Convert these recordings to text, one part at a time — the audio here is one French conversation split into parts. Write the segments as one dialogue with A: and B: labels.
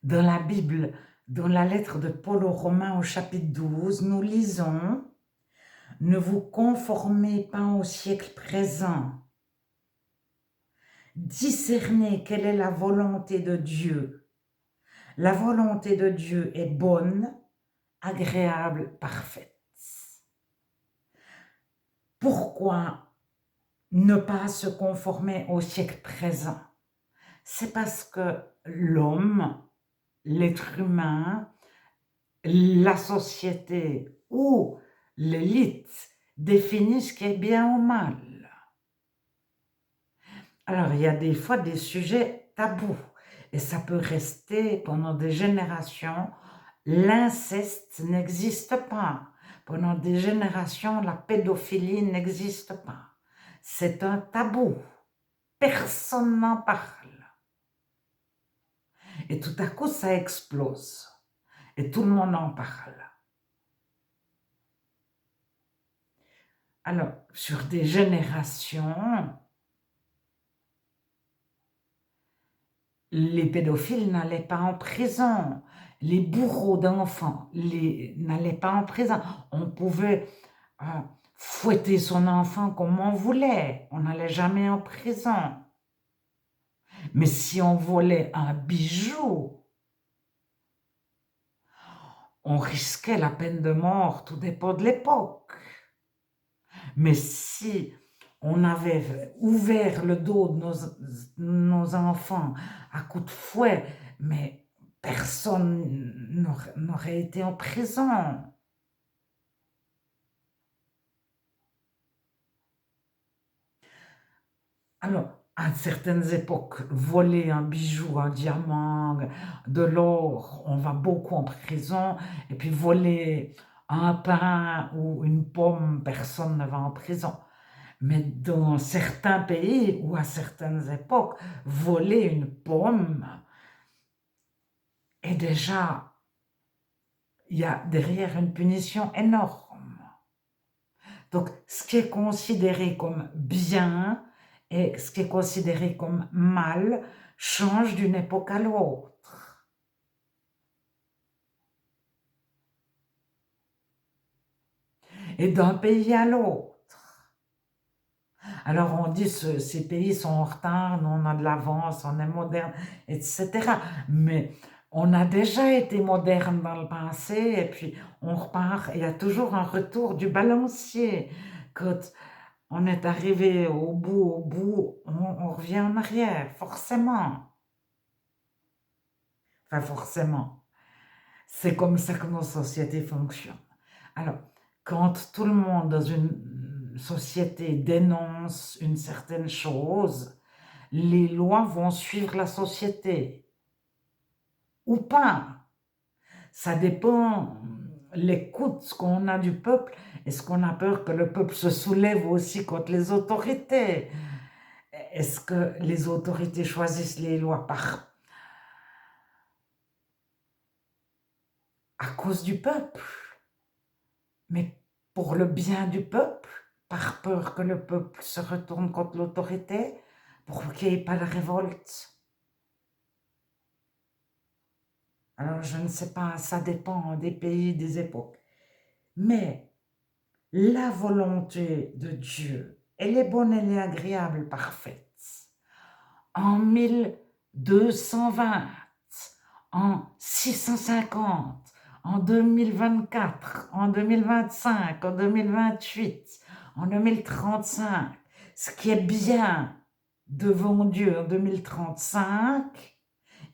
A: Dans la Bible, dans la lettre de Paul aux Romains au chapitre 12, nous lisons: ne vous conformez pas au siècle présent. Discernez quelle est la volonté de Dieu. La volonté de Dieu est bonne, agréable, parfaite. Pourquoi ne pas se conformer au siècle présent? C'est parce que l'homme, l'être humain, la société ou l'élite définit ce qui est bien ou mal. Alors, il y a des fois des sujets tabous et ça peut rester pendant des générations. L'inceste n'existe pas. Pendant des générations, la pédophilie n'existe pas. C'est un tabou. Personne n'en parle. Et tout à coup, ça explose. Et tout le monde en parle. Alors, sur des générations, les pédophiles n'allaient pas en prison. Les bourreaux d'enfants n'allaient pas en prison. On pouvait euh, fouetter son enfant comme on voulait. On n'allait jamais en prison. Mais si on volait un bijou, on risquait la peine de mort, tout dépend de l'époque. Mais si on avait ouvert le dos de nos enfants à coups de fouet, mais personne n'aurait été en prison. Alors, à certaines époques, voler un bijou, un diamant, de l'or, on va beaucoup en prison. Et puis voler un pain ou une pomme, personne ne va en prison. Mais dans certains pays ou à certaines époques, voler une pomme est déjà, il y a derrière une punition énorme. Donc, ce qui est considéré comme bien et ce qui est considéré comme mal change d'une époque à l'autre. Et d'un pays à l'autre. Alors on dit que ces pays sont en retard, nous on a de l'avance, on est moderne, etc. Mais on a déjà été moderne dans le passé et puis on repart, il y a toujours un retour du balancier. Quand on est arrivé au bout, on revient en arrière, forcément. Enfin, forcément. C'est comme ça que nos sociétés fonctionnent. Alors, quand tout le monde dans une société dénonce une certaine chose, les lois vont suivre la société. Ou pas. Ça dépend l'écoute qu'on a du peuple. Est-ce qu'on a peur que le peuple se soulève aussi contre les autorités? Est-ce que les autorités choisissent les lois à cause du peuple? Mais pour le bien du peuple, par peur que le peuple se retourne contre l'autorité, pour qu'il n'y ait pas de révolte. Alors je ne sais pas, ça dépend des pays, des époques. Mais la volonté de Dieu, elle est bonne, elle est agréable, parfaite. En 1220, en 650, en 2024, en 2025, en 2028, en 2035, ce qui est bien devant Dieu en 2035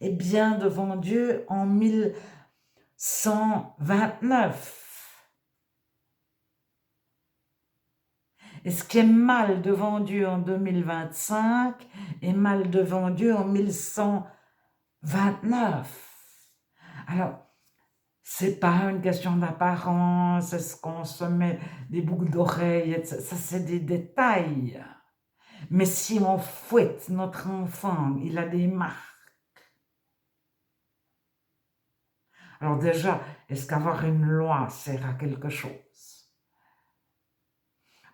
A: est bien devant Dieu en 1129. Et ce qui est mal devant Dieu en 2025 est mal devant Dieu en 1129. Alors, c'est pas une question d'apparence, est-ce qu'on se met des boucles d'oreilles, ça c'est des détails. Mais si on fouette notre enfant, il a des marques. Alors déjà, est-ce qu'avoir une loi sert à quelque chose?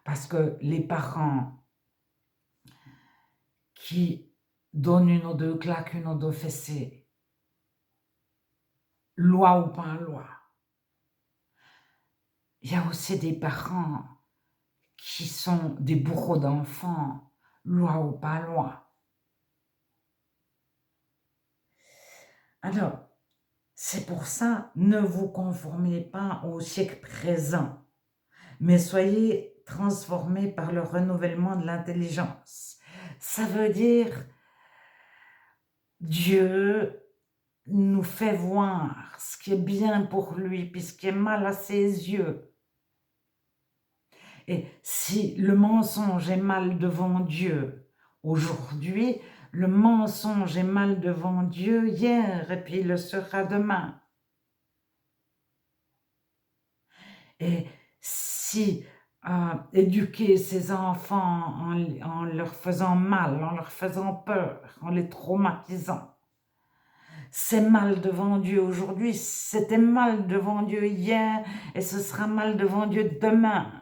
A: Parce que les parents qui donnent une ou deux claques, une ou deux fessées, loi ou pas loi. Il y a aussi des parents qui sont des bourreaux d'enfants, loi ou pas loi. Alors, c'est pour ça, ne vous conformez pas au siècle présent, mais soyez transformés par le renouvellement de l'intelligence. Ça veut dire, Dieu nous fait voir ce qui est bien pour lui, puis ce qui est mal à ses yeux. Et si le mensonge est mal devant Dieu aujourd'hui, le mensonge est mal devant Dieu hier, et puis il le sera demain. Et si éduquer ses enfants en leur faisant mal, en leur faisant peur, en les traumatisant, c'est mal devant Dieu aujourd'hui, c'était mal devant Dieu hier, et ce sera mal devant Dieu demain.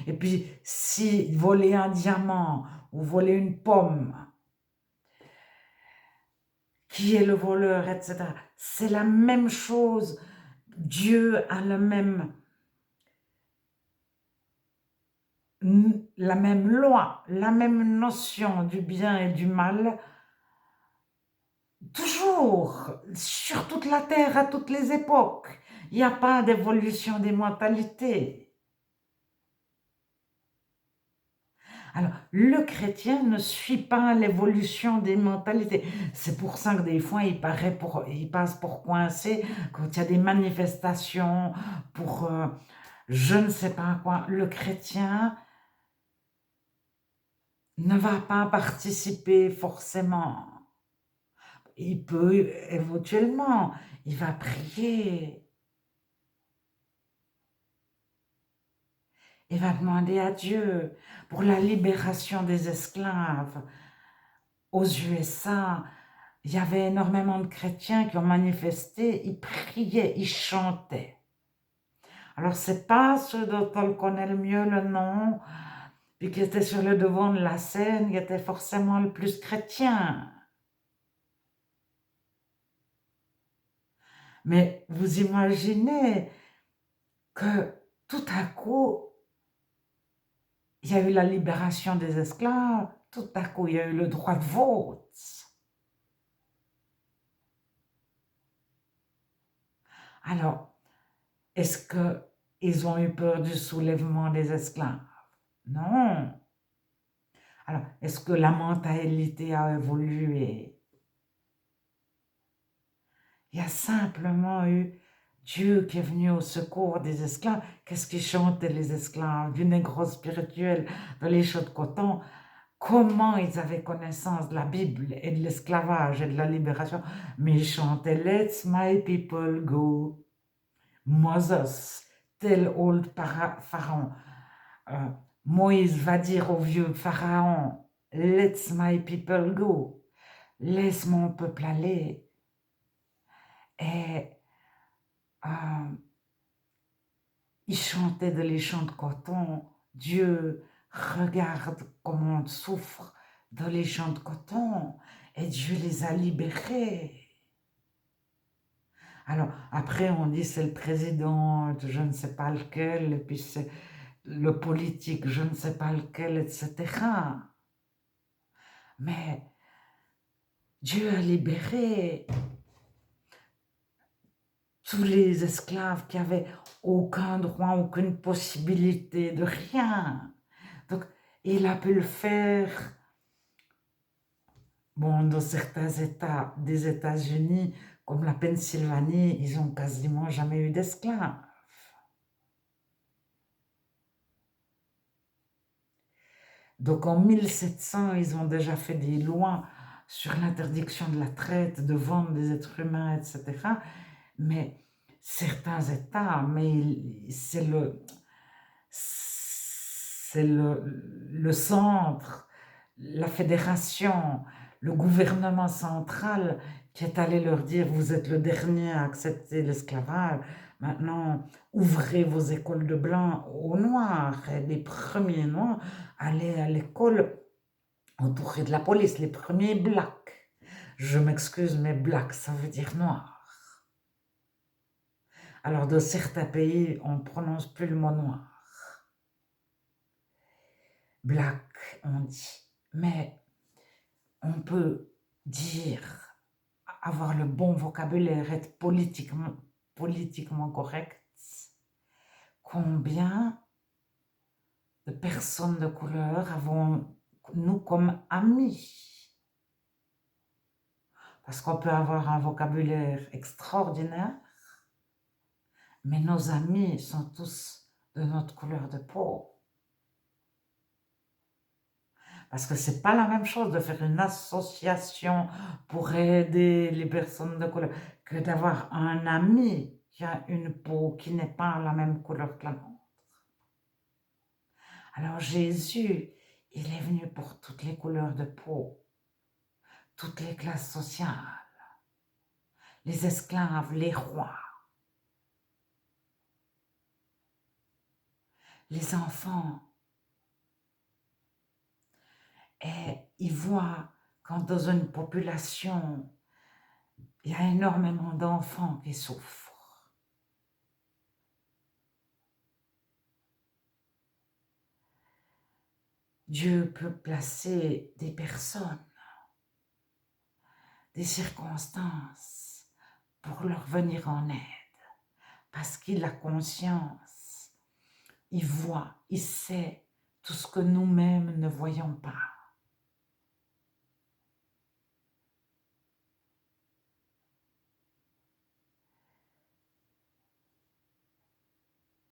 A: Et puis, si voler un diamant ou voler une pomme, qui est le voleur, etc., c'est la même chose. Dieu a la même loi, la même notion du bien et du mal, toujours, sur toute la terre, à toutes les époques. Il n'y a pas d'évolution des mentalités. Alors, le chrétien ne suit pas l'évolution des mentalités. C'est pour ça que des fois, il passe pour coincé quand il y a des manifestations pour je ne sais pas quoi. Le chrétien ne va pas participer forcément. Il peut éventuellement, il va prier. Il va demander à Dieu pour la libération des esclaves. Aux USA, il y avait énormément de chrétiens qui ont manifesté, ils priaient, ils chantaient. Alors, c'est pas ceux dont on connaît le mieux le nom, puis qui étaient sur le devant de la scène, qui étaient forcément le plus chrétiens. Mais vous imaginez que tout à coup, il y a eu la libération des esclaves, tout à coup, il y a eu le droit de vote. Alors, est-ce qu'ils ont eu peur du soulèvement des esclaves? Non. Alors, est-ce que la mentalité a évolué? Il y a simplement eu Dieu qui est venu au secours des esclaves. Qu'est-ce qu'ils chantaient les esclaves? Du négro spirituel, de l'écho de coton. Comment ils avaient connaissance de la Bible et de l'esclavage et de la libération? Mais ils chantaient Let's my people go. Moses, tel old pharaon. Euh, Moïse va dire au vieux pharaon, Let's my people go. Laisse mon peuple aller. Et il chantait de les chants de coton. Dieu, regarde comment on souffre dans les champs de coton. Et Dieu les a libérés. Alors, après, on dit c'est le président, je ne sais pas lequel, et puis c'est le politique, je ne sais pas lequel, etc. Mais Dieu a libéré tous les esclaves qui avaient aucun droit, aucune possibilité de rien. Donc, il a pu le faire, bon, dans certains États des États-Unis, comme la Pennsylvanie, ils n'ont quasiment jamais eu d'esclaves. Donc, en 1700, ils ont déjà fait des lois sur l'interdiction de la traite, de vente des êtres humains, etc. Mais certains États, mais c'est le centre, la fédération, le gouvernement central qui est allé leur dire vous êtes le dernier à accepter l'esclavage, maintenant ouvrez vos écoles de blancs aux noirs. Et les premiers noirs allaient à l'école entourés de la police, les premiers blacks. Je m'excuse, mais black, ça veut dire noir. Alors, dans certains pays, on ne prononce plus le mot noir. Black, on dit. Mais on peut dire, avoir le bon vocabulaire, être politiquement correct. Combien de personnes de couleur avons-nous comme amis? Parce qu'on peut avoir un vocabulaire extraordinaire, mais nos amis sont tous de notre couleur de peau. Parce que c'est pas la même chose de faire une association pour aider les personnes de couleur que d'avoir un ami qui a une peau qui n'est pas la même couleur que la nôtre. Alors Jésus, il est venu pour toutes les couleurs de peau, toutes les classes sociales, les esclaves, les rois, les enfants. Et il voit quand dans une population, il y a énormément d'enfants qui souffrent. Dieu peut placer des personnes, des circonstances pour leur venir en aide. Parce qu'il a conscience, il voit, il sait tout ce que nous-mêmes ne voyons pas.